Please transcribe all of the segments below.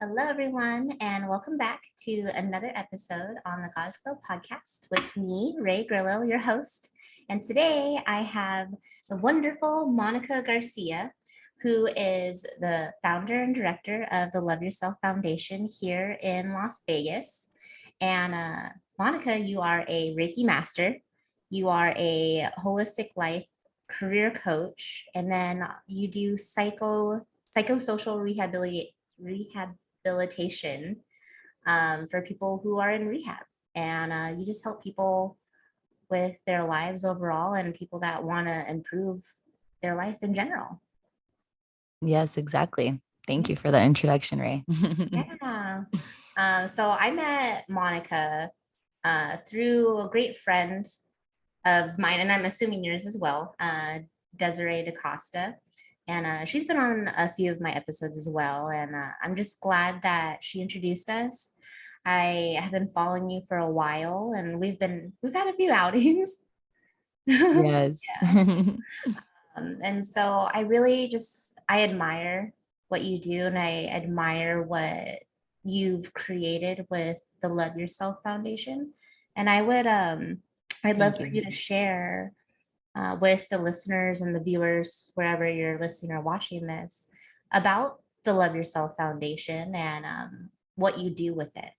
Hello, everyone, and welcome back to another episode on the Goddess Glow podcast with me, Ray Grillo, your host. And today I have the wonderful Monica Garcia, who is the founder and director of the Love Yourself Foundation here in Las Vegas. And Monica, you are a Reiki Master, you are a holistic life career coach, and then you do psychosocial rehabilitation for people who are in rehab. And you just help people with their lives overall and people that want to improve their life in general. Yes, exactly. Thank you for that introduction, Ray. Yeah. So I met Monica through a great friend of mine, and I'm assuming yours as well, Desiree DaCosta. And she's been on a few of my episodes as well. And I'm just glad that she introduced us. I have been following you for a while, and we've had a few outings. Yes. Yeah. And so I really I admire what you do, and I admire what you've created with the Love Yourself Foundation. And I'd love Thank for you. you to share with the listeners and the viewers, wherever you're listening or watching this, about the Love Yourself Foundation and what you do with it.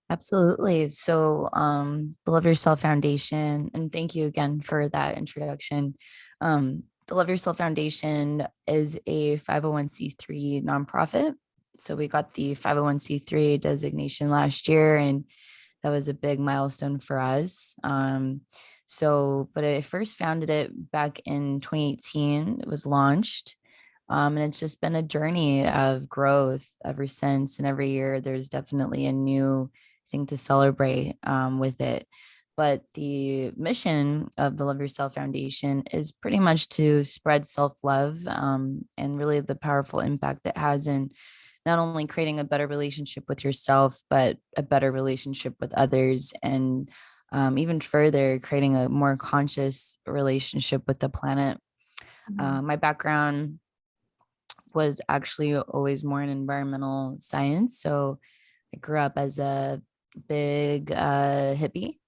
Absolutely. So, the Love Yourself Foundation, and thank you again for that introduction. The Love Yourself Foundation is a 501c3 nonprofit. So, we got the 501c3 designation last year, and that was a big milestone for us. But I first founded it back in 2018. It was launched. And it's just been a journey of growth ever since. And every year there's definitely a new thing to celebrate with it. But the mission of the Love Yourself Foundation is pretty much to spread self love and really the powerful impact it has in not only creating a better relationship with yourself, but a better relationship with others. And even further, creating a more conscious relationship with the planet. Mhm. My background was actually always more in environmental science. So I grew up as a big hippie.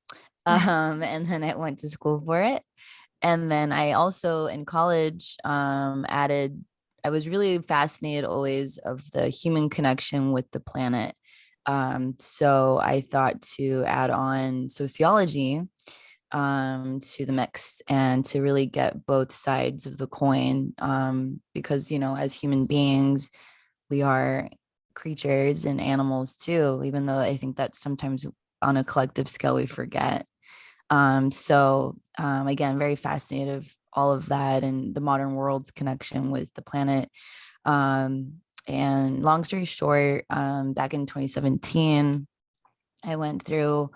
And then I went to school for it. And then I also in college I was really fascinated always of the human connection with the planet. So I thought to add on sociology to the mix and to really get both sides of the coin. Because, as human beings, we are creatures and animals too, even though I think that sometimes on a collective scale we forget. Again, very fascinated of all of that and the modern world's connection with the planet. And long story short, back in 2017, I went through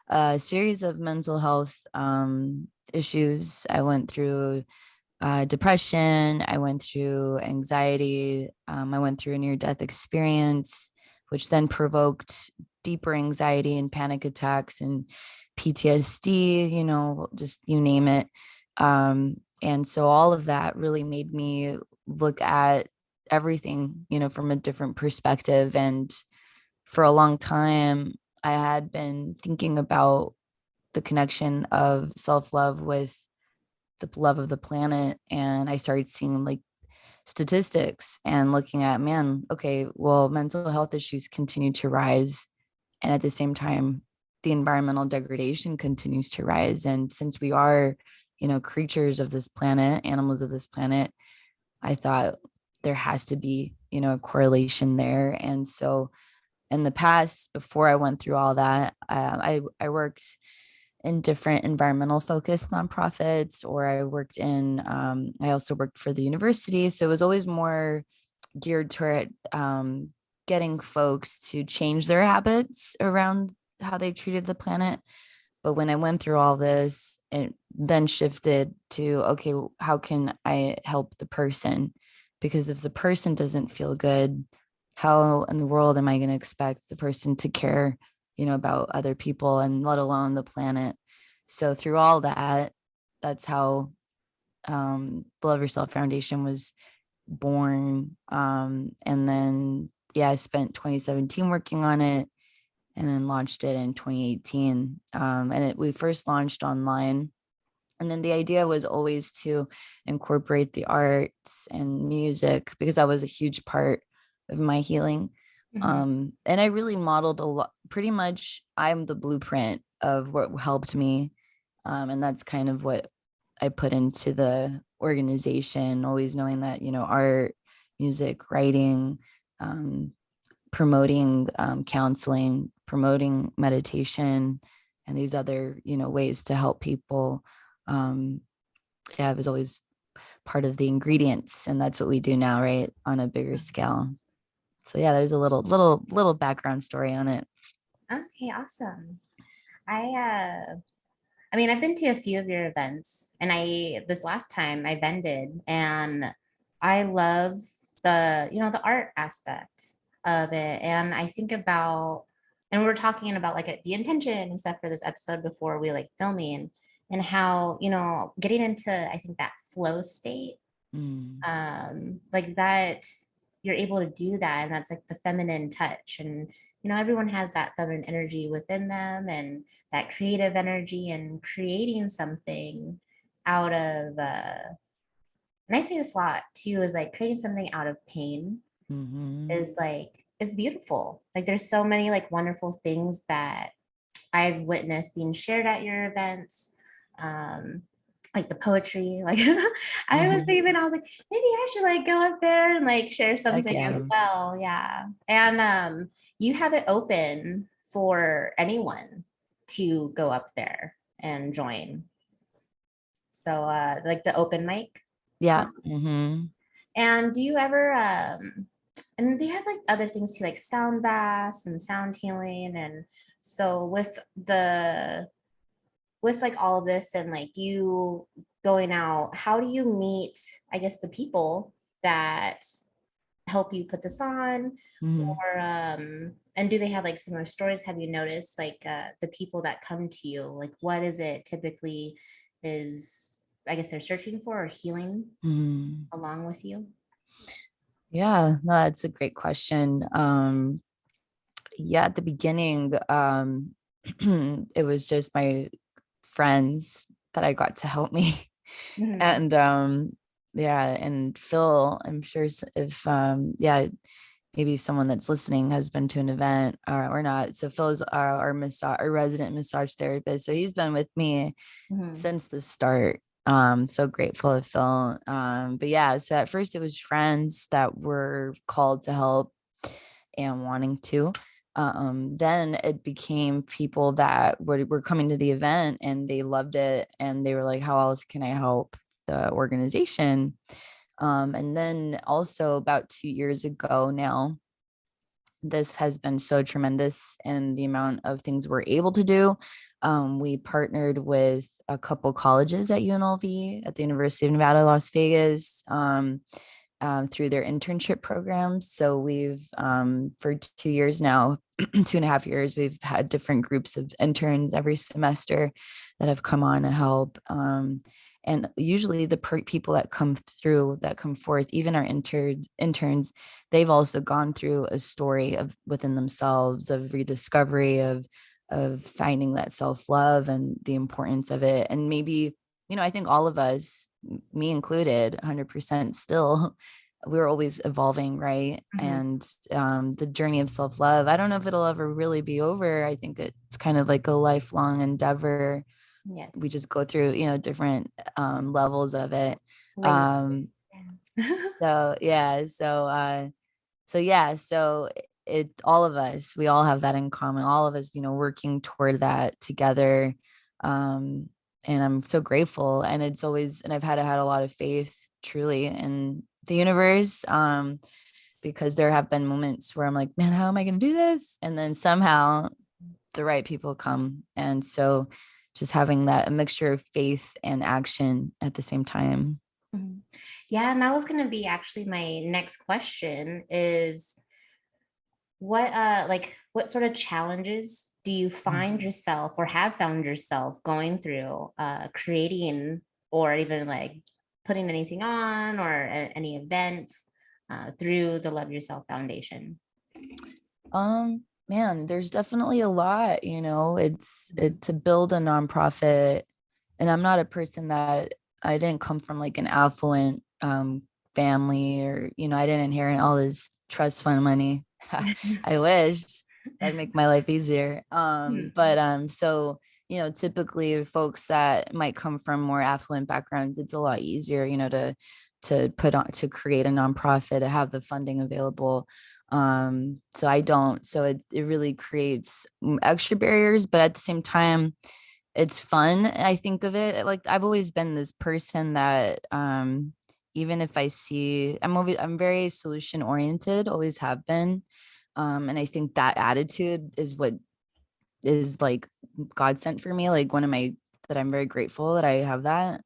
a series of mental health issues. I went through depression. I went through anxiety. I went through a near death experience, which then provoked deeper anxiety and panic attacks and PTSD, just you name it. And so all of that really made me look at everything, from a different perspective. And for a long time, I had been thinking about the connection of self love with the love of the planet. And I started seeing like statistics and looking at, man, okay, well, mental health issues continue to rise. And at the same time, the environmental degradation continues to rise. And since we are, creatures of this planet, animals of this planet, I thought there has to be, a correlation there. And so in the past, before I went through all that, I worked in different environmental focused nonprofits, or I also worked for the university. So it was always more geared toward getting folks to change their habits around how they treated the planet. But when I went through all this, it then shifted to, okay, how can I help the person? Because if the person doesn't feel good, how in the world am I going to expect the person to care, about other people and let alone the planet? So through all that, that's how the Love Yourself Foundation was born. And then I spent 2017 working on it and then launched it in 2018. We first launched online. And then the idea was always to incorporate the arts and music because that was a huge part of my healing. Mhm. And I really modeled a lot, pretty much, I'm the blueprint of what helped me. And that's kind of what I put into the organization, always knowing that, art, music, writing, um, promoting counseling, promoting meditation, and these other, ways to help people. Um, yeah, it was always part of the ingredients, and that's what we do now, right? On a bigger scale. So yeah, there's a little background story on it. Okay, awesome. I mean, I've been to a few of your events, and this last time I vended, and I love the art aspect of it. And I think about, and we were talking about like the intention and stuff for this episode before we like filming, and how, getting into, I think, that flow state, Mm, like that, you're able to do that. And that's like the feminine touch. And, everyone has that feminine energy within them, and that creative energy, and creating something out of, and I say this a lot too, is like creating something out of pain mhm, is like, is beautiful. Like there's so many like wonderful things that I've witnessed being shared at your events. Um, like the poetry, like I was mhm. even, I was like, maybe I should like go up there and like share Heck something as yeah. well. Yeah. And you have it open for anyone to go up there and join. So like the open mic Yeah. content. Mhm. And do you ever and they have like other things too, like sound baths and sound healing. And so with like all of this, and like you going out, how do you meet, I guess, the people that help you put this on? Mhm. Or and do they have like similar stories? Have you noticed like the people that come to you, like what is it typically is, I guess, they're searching for or healing Mhm. along with you? Yeah, no, that's a great question. Yeah, at the beginning, it was just my friends that I got to help me. Mhm. And yeah, and Phil, I'm sure if yeah, maybe someone that's listening has been to an event or not. So Phil is our resident massage therapist. So he's been with me Mhm. since the start. So grateful of Phil. But yeah, so at first it was friends that were called to help and wanting to. Then it became people that were coming to the event and they loved it and they were like, how else can I help the organization? And then also about 2 years ago now, this has been so tremendous in the amount of things we're able to do. We partnered with a couple colleges at UNLV, at the University of Nevada, Las Vegas, through their internship programs. So we've, for 2 years now, 2.5 years, we've had different groups of interns every semester that have come on to help. And usually the people that come through, that come forth, even our interns, they've also gone through a story of within themselves of rediscovery of finding that self-love and the importance of it. And maybe, I think all of us, me included, 100% still, we're always evolving, right? Mhm. And the journey of self-love, I don't know if it'll ever really be over. I think it's kind of like a lifelong endeavor. We Yes. just go through, different levels of it. Wait. um Yeah. so yeah, so it all of us, we all have that in common, all of us, working toward that together. um and I'm so grateful, and it's always, and I've had a lot of faith truly in the universe, because there have been moments where I'm like, man, how am I going to do this? And then somehow the right people come. And so just having that, a mixture of faith and action at the same time. Mhm. Yeah, and that was going to be actually my next question is what sort of challenges do you find Mhm. yourself or have found yourself going through creating or even like putting anything on or any event through the Love Yourself Foundation? Man, there's definitely a lot, it to build a nonprofit. And I'm not a person that I didn't come from like an affluent family, or, I didn't inherit all this trust fund money. I wish that'd make my life easier. But so, typically folks that might come from more affluent backgrounds, it's a lot easier, to create a nonprofit, to have the funding available. So I don't, so it really creates extra barriers, but at the same time, it's fun. I think of it like I've always been this person that even if I see, I'm very solution oriented, always have been. And I think that attitude is what is like God sent for me, like one of my that I'm very grateful that I have that.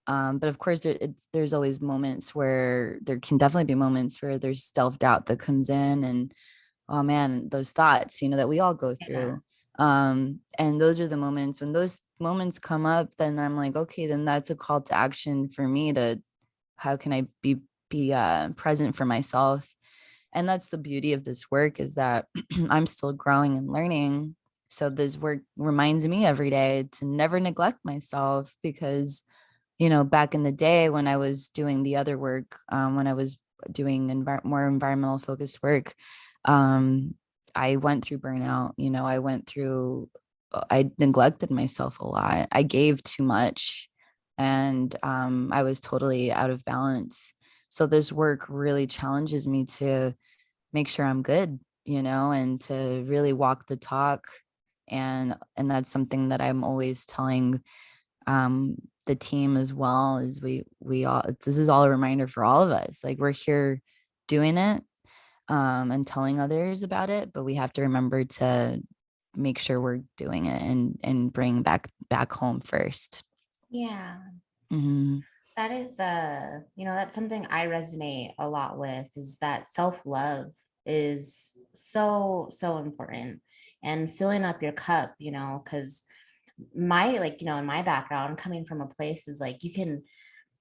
But of course, there's always moments where there can definitely be moments where there's self doubt that comes in, and oh man, those thoughts, that we all go Yeah. through. And those are the moments when those moments come up, then I'm like, okay, then that's a call to action for me to how can I be present for myself. And that's the beauty of this work, is that I'm still growing and learning. So this work reminds me every day to never neglect myself, because back in the day when I was doing the other work, when I was doing more environmental focused work, um, I went through burnout. I neglected myself a lot. I gave too much, and I was totally out of balance. So this work really challenges me to make sure I'm good, and to really walk the talk. And that's something that I'm always telling the team as well. Is we all, this is all a reminder for all of us, like we're here doing it and telling others about it, but we have to remember to make sure we're doing it and bring back home first. Yeah. Hmm. That is that's something I resonate a lot with, is that self-love is so, so important. And filling up your cup, because my, like, in my background, coming from a place is like you can,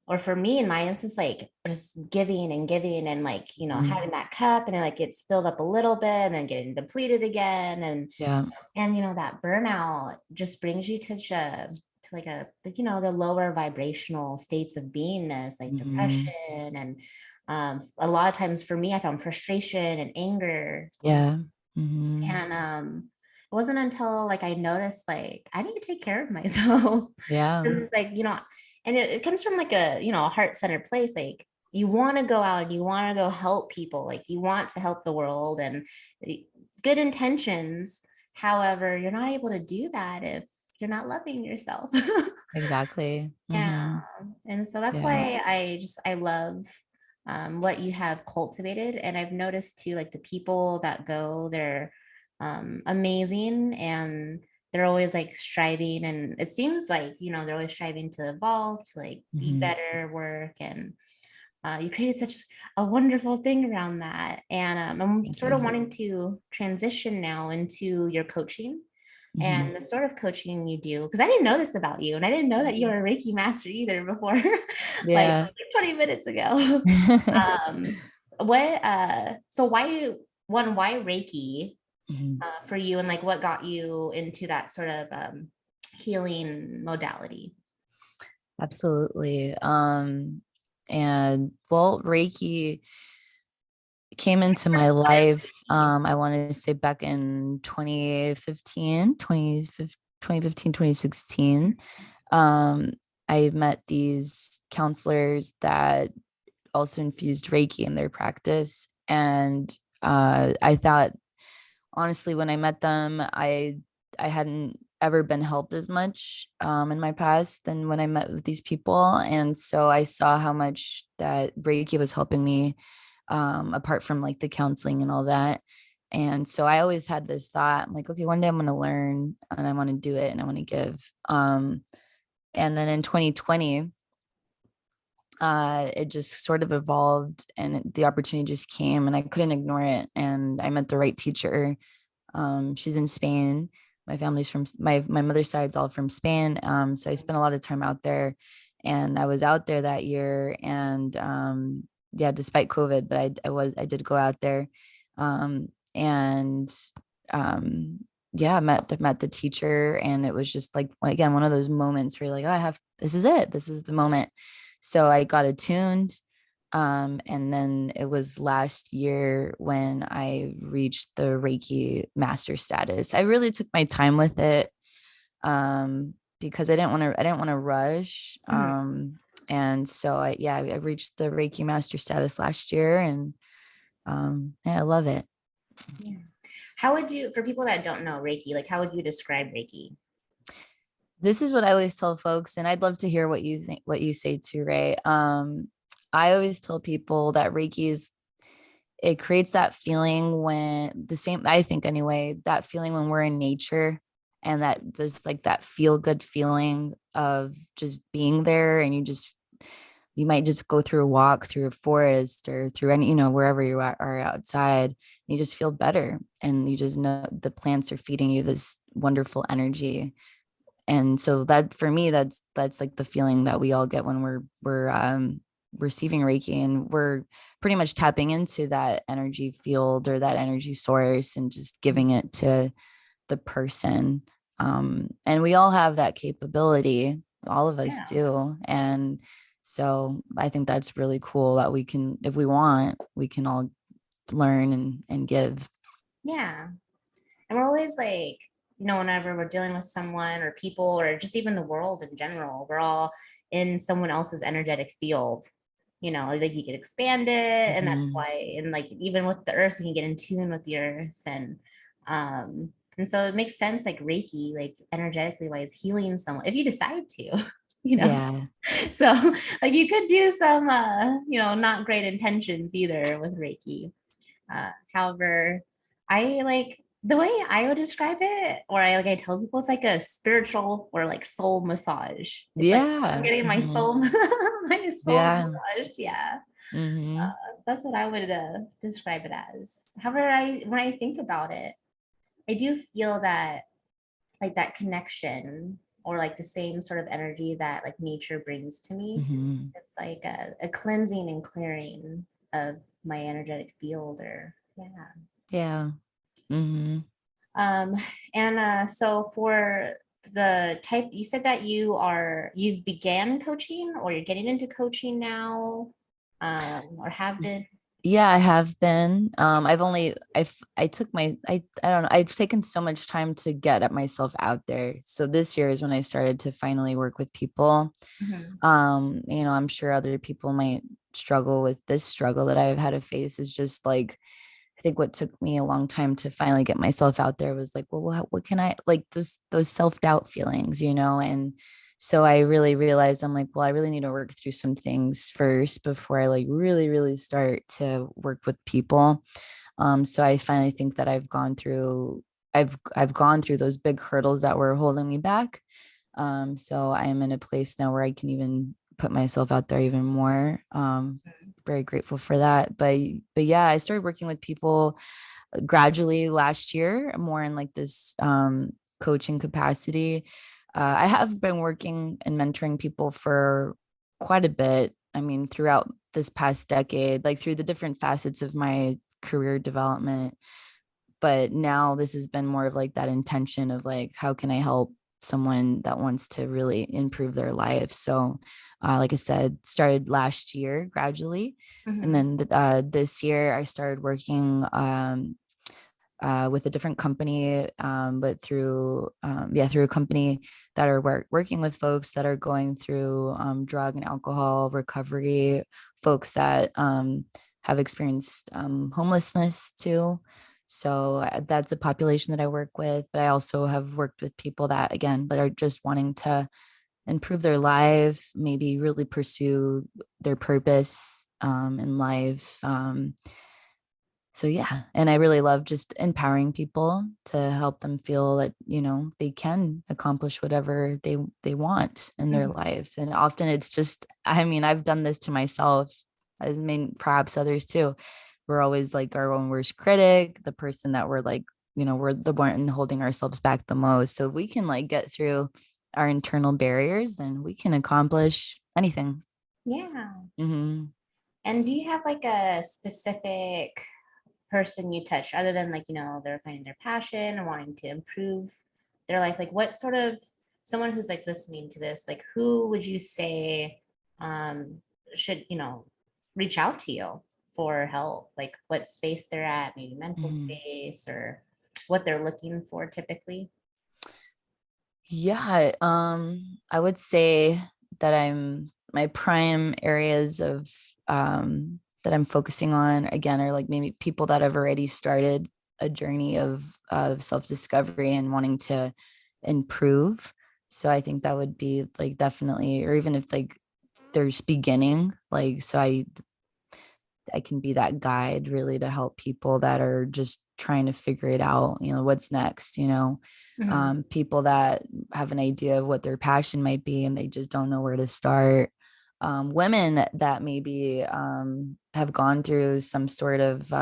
or for me in my instance, like just giving and giving and like, having that cup and it like gets filled up a little bit and then getting depleted again. Yeah. And that burnout just brings you to like a like, the lower vibrational states of beingness, like Hmm. depression and a lot of times for me I found frustration and anger. Yeah. Hmm. And it wasn't until like I noticed like I need to take care of myself. Yeah. Because it's like, and it comes from like a, a heart-centered place. Like you want to go out and you want to go help people, like you want to help the world and good intentions. However, you're not able to do that if you're not loving yourself. Exactly. Yeah. Hmm. And so that's Yeah. why I love what you have cultivated. And I've noticed too, like the people that go, they're amazing and they're always like striving. And it seems like, they're always striving to evolve, to like be Hmm. better work. And you created such a wonderful thing around that. And I'm Thank sort of you. wanting to transition now into your coaching Hmm. and the sort of coaching you do, because I didn't know this about you and I didn't know that you were a Reiki master either before like Yeah. 20 minutes ago. What so why Reiki Mhm. for you, and like what got you into that sort of healing modality? Absolutely. And well, Reiki came into my life, I want to say back in 2015, 2016. Um, I met these counselors that also infused Reiki in their practice. And I thought, honestly, when I met them, I hadn't ever been helped as much in my past than when I met with these people. And so I saw how much that Reiki was helping me, apart from like the counseling and all that. And so I always had this thought, I'm like, okay, one day I'm going to learn and I want to do it and I want to give. And then in 2020, it just sort of evolved and the opportunity just came and I couldn't ignore it. And I met the right teacher. She's in Spain. My family's from my mother's side's all from Spain. So I spent a lot of time out there, and I was out there that year. And yeah, despite COVID, but I did go out there. and yeah, met the teacher, and it was just like, again, one of those moments where you're like, oh, this is it, this is the moment. So I got attuned. And then it was last year when I reached the Reiki Master status. I really took my time with it, because I didn't want to rush. Mhm. And so I reached the Reiki Master status last year, and yeah, I love it. Yeah. How would you, for people that don't know Reiki, like how would you describe Reiki? This is what I always tell folks, and I'd love to hear what you think, what you say too, Ray. I always tell people that Reiki is, it creates that feeling when the same, I think anyway, that feeling when we're in nature, and that there's like that feel good feeling of just being there, and you might just go through a walk through a forest or through any, wherever you are outside. You just feel better, and you just know the plants are feeding you this wonderful energy. And so that, for me, that's like the feeling that we all get when we're receiving Reiki, and we're pretty much tapping into that energy field or that energy source and just giving it to the person. And we all have that capability, all of us Yeah. do. And so I think that's really cool that we can, if we want, we can all learn and give. Yeah. And we're always like, whenever we're dealing with someone or people or just even the world in general, we're all in someone else's energetic field. Like you can expand it. And that's Mhm. why, and like even with the earth, we can get in tune with the earth. And so it makes sense, like Reiki, like energetically wise, healing someone if you decide to, you know. Yeah. So like you could do some not great intentions either with Reiki. However, I like the way I would describe it, or I tell people it's like a spiritual or like soul massage. It's like I'm Yeah. getting my Mhm. soul, my soul Yeah. massaged. Yeah, Hmm. that's what I would describe it as. However, when I think about it, I do feel that like that connection or like the same sort of energy that like nature brings to me. Hmm. It's like a cleansing and clearing of my energetic field, or yeah. Yeah. Hmm. Um, and so for the type, you said that you've began coaching or you're getting into coaching now, or have been. Yeah, I have been. I took I don't know, I've taken so much time to get at myself out there. So this year is when I started to finally work with people. Mhm. I'm sure other people might struggle with this struggle that I've had to face, is just like, I think what took me a long time to finally get myself out there was like, well, what can I, like, those self-doubt feelings, and so I really realized, I'm like, well, I really need to work through some things first before I like really, really start to work with people. So I finally think that I've gone through those big hurdles that were holding me back. So I am in a place now where I can even put myself out there even more. Very grateful for that. But yeah, I started working with people gradually last year, more in like this coaching capacity. I have been working and mentoring people for quite a bit. I mean, throughout this past decade, like through the different facets of my career development. But now this has been more of like that intention of like, how can I help someone that wants to really improve their life? So, like I said, started last year gradually. And Mhm. then this year I started working with a different company, but through a company that are working with folks that are going through drug and alcohol recovery, folks that have experienced homelessness too. So that's a population that I work with. But I also have worked with people that, again, that are just wanting to improve their life, maybe really pursue their purpose in life. So yeah, and I really love just empowering people to help them feel that, they can accomplish whatever they want in their Mhm. life. And often it's just, I mean, I've done this to myself, as mean perhaps others too. We're always like our own worst critic, the person that we're like, we're the one holding ourselves back the most. So if we can like get through our internal barriers, then we can accomplish anything. Yeah. Hmm. And do you have like a specific person you touch, other than like, they're finding their passion and wanting to improve their life? Like what sort of someone who's like listening to this, like who would you say should, reach out to you for help? Like what space they're at, maybe mental Mhm. space, or what they're looking for typically? Yeah, I would say that my prime areas of that I'm focusing on again are like maybe people that have already started a journey of self-discovery and wanting to improve. So I think that would be like definitely, or even if like there's beginning, like so I can be that guide really to help people that are just trying to figure it out, what's next, Mhm. people that have an idea of what their passion might be and they just don't know where to start. Women that maybe have gone through some sort of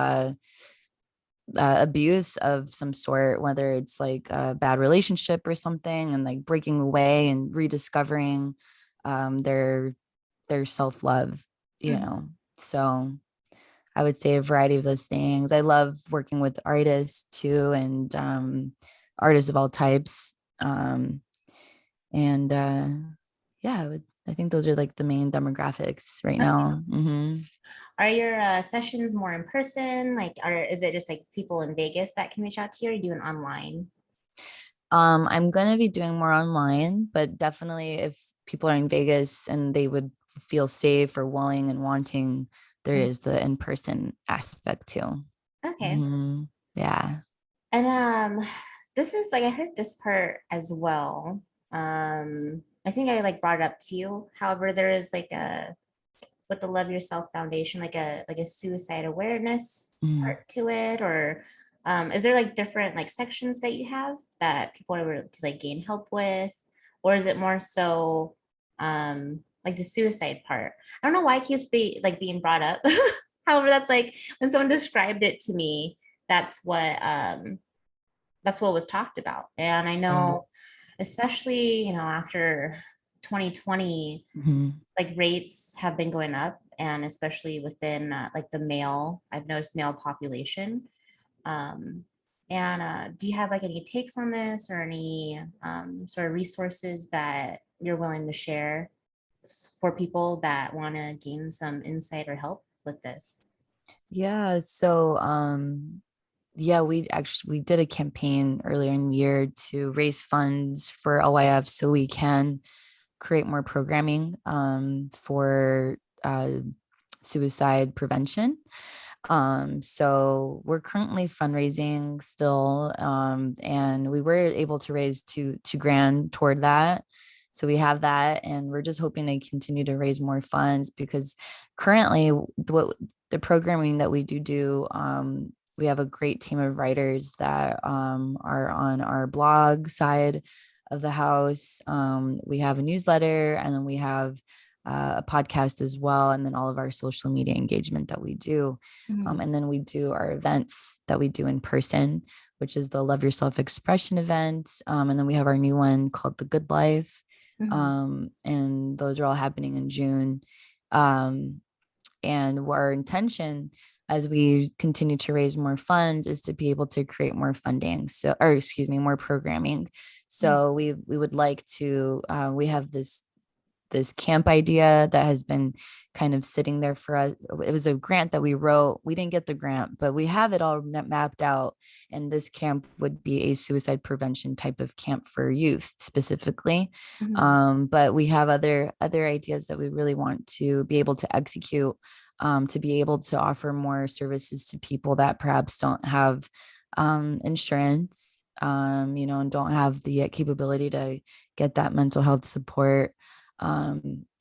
abuse of some sort, whether it's like a bad relationship or something, and like breaking away and rediscovering their self-love, you Mhm. know. So I would say a variety of those things. I love working with artists too, and artists of all types. And yeah, I think those are like the main demographics right now. Are your sessions more in person? Like, is it just like people in Vegas that can reach out to you, or are you doing online? I'm gonna be doing more online, but definitely if people are in Vegas and they would feel safe or willing and wanting, there Mhm. is the in-person aspect too. Okay. Yeah. And this is like I heard this part as well. I think I like brought it up to you. However, there is like a with the Love Yourself Foundation, like a suicide awareness Mhm. part to it, or is there like different like sections that you have that people are able to like gain help with, or is it more so like the suicide part? I don't know why it keeps being brought up. However, that's like when someone described it to me, that's what that's what was talked about. And I Yeah. know, especially, after 2020, Mhm. like rates have been going up, and especially within like the male, I've noticed male population. Um, and do you have like any takes on this, or any sort of resources that you're willing to share for people that want to gain some insight or help with this? Yeah. So, yeah, we did a campaign earlier in the year to raise funds for LYF so we can create more programming for suicide prevention. So we're currently fundraising still, and we were able to raise two grand toward that. So we have that, and we're just hoping to continue to raise more funds because currently, what the programming that we do, we have a great team of writers that are on our blog side of the house. We have a newsletter, and then we have a podcast as well, and then all of our social media engagement that we do. Mhm. And then we do our events that we do in person, which is the Love Yourself Expression event. And then we have our new one called The Good Life. Mhm. And those are all happening in June. Um, and our intention as we continue to raise more funds is to be able to create more funding. So, or excuse me, more programming. So we would like to, we have this camp idea that has been kind of sitting there for us. It was a grant that we wrote. We didn't get the grant, but we have it all mapped out. And this camp would be a suicide prevention type of camp for youth specifically. Mhm. But we have other ideas that we really want to be able to execute, to be able to offer more services to people that perhaps don't have insurance, and don't have the capability to get that mental health support.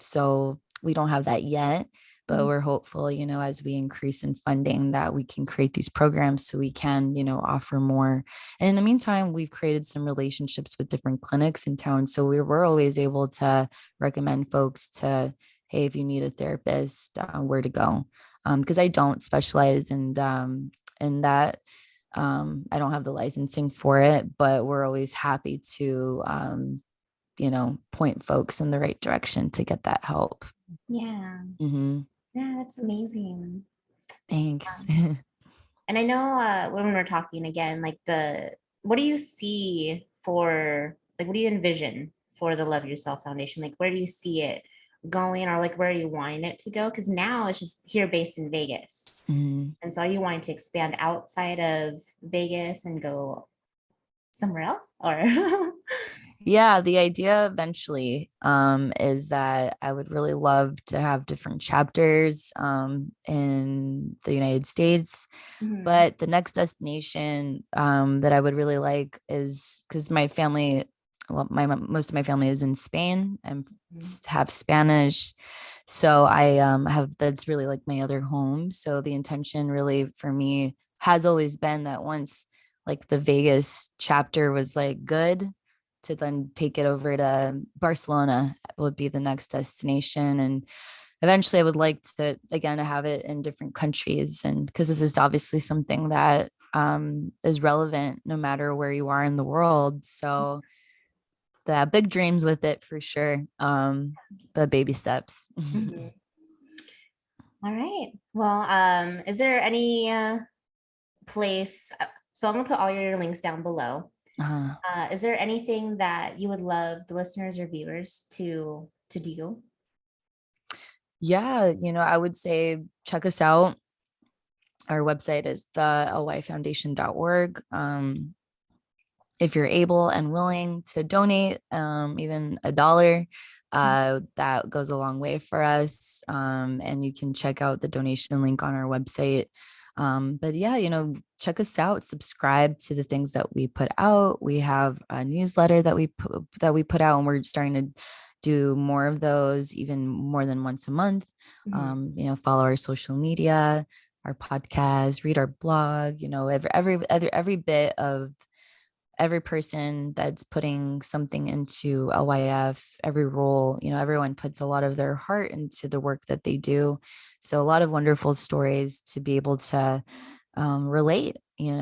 So we don't have that yet, but Mhm. we're hopeful, as we increase in funding that we can create these programs so we can, offer more. And in the meantime, we've created some relationships with different clinics in town. So we're always able to recommend folks to, hey, if you need a therapist, where to go. Because I don't specialize in that. I don't have the licensing for it, but we're always happy to point folks in the right direction to get that help. Yeah. Hmm. Yeah, that's amazing. Thanks. And I know when we're talking again, like what do you see for, like, what do you envision for the Love Yourself Foundation? Like, where do you see it going, or like, where are you wanting it to go? Because now it's just here based in Vegas. Mhm. And so are you wanting to expand outside of Vegas and go somewhere else, or? Yeah, the idea eventually is that I would really love to have different chapters in the United States. Mhm. But the next destination that I would really like is because my family, well, most of my family is in Spain and Mhm. have Spanish. So I have that's really like my other home. So the intention really for me has always been that once like the Vegas chapter was like good, to then take it over to Barcelona would be the next destination. And eventually I would like to again have it in different countries, and because this is obviously something that is relevant no matter where you are in the world. So the big dreams with it for sure, but baby steps. Mhm. All right. Well, is there any place? So I'm gonna put all your links down below. uh, Is there anything that you would love the listeners or viewers to do? yeah, I would say check us out. Our website is the lyfoundation.org. If you're able and willing to donate, even $1, that goes a long way for us. And you can check out the donation link on our website. But yeah, check us out, subscribe to the things that we put out. We have a newsletter that we put out, and we're starting to do more of those, even more than once a month. Mhm. Follow our social media, our podcast, read our blog, every bit of every person that's putting something into LYF, every role, everyone puts a lot of their heart into the work that they do. So a lot of wonderful stories to be able to relate, and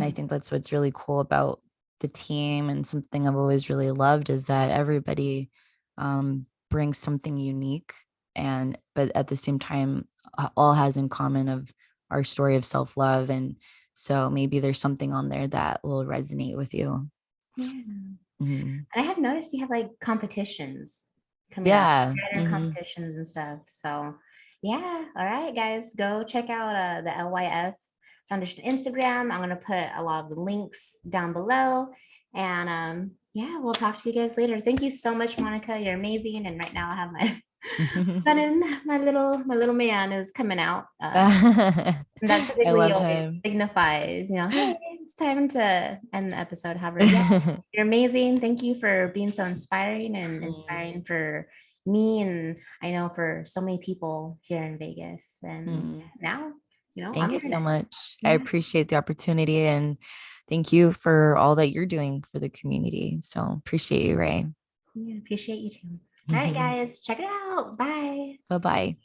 I Mhm. think that's what's really cool about the team. And something I've always really loved is that everybody brings something unique, but at the same time, all has in common of our story of self-love. And so maybe there's something on there that will resonate with you. Yeah. And Mhm. I have noticed you have like competitions coming up, Yeah. writer competitions and stuff. So yeah. All right, guys, go check out the LYF Foundation Instagram. I'm gonna put a lot of the links down below. And yeah, we'll talk to you guys later. Thank you so much, Monica. You're amazing. And right now I have my then my little man is coming out. And that I typically love always him. signifies, hey, it's time to end the episode. However, yeah, you're amazing. Thank you for being so inspiring and Mm, inspiring for me. And I know for so many people here in Vegas. And mm. now, I'm Thank you your so next. much. I Yeah. appreciate the opportunity, and thank you for all that you're doing for the community. So appreciate you, Ray. Yeah. Appreciate you too. All right, guys, check it out. Bye. Bye bye.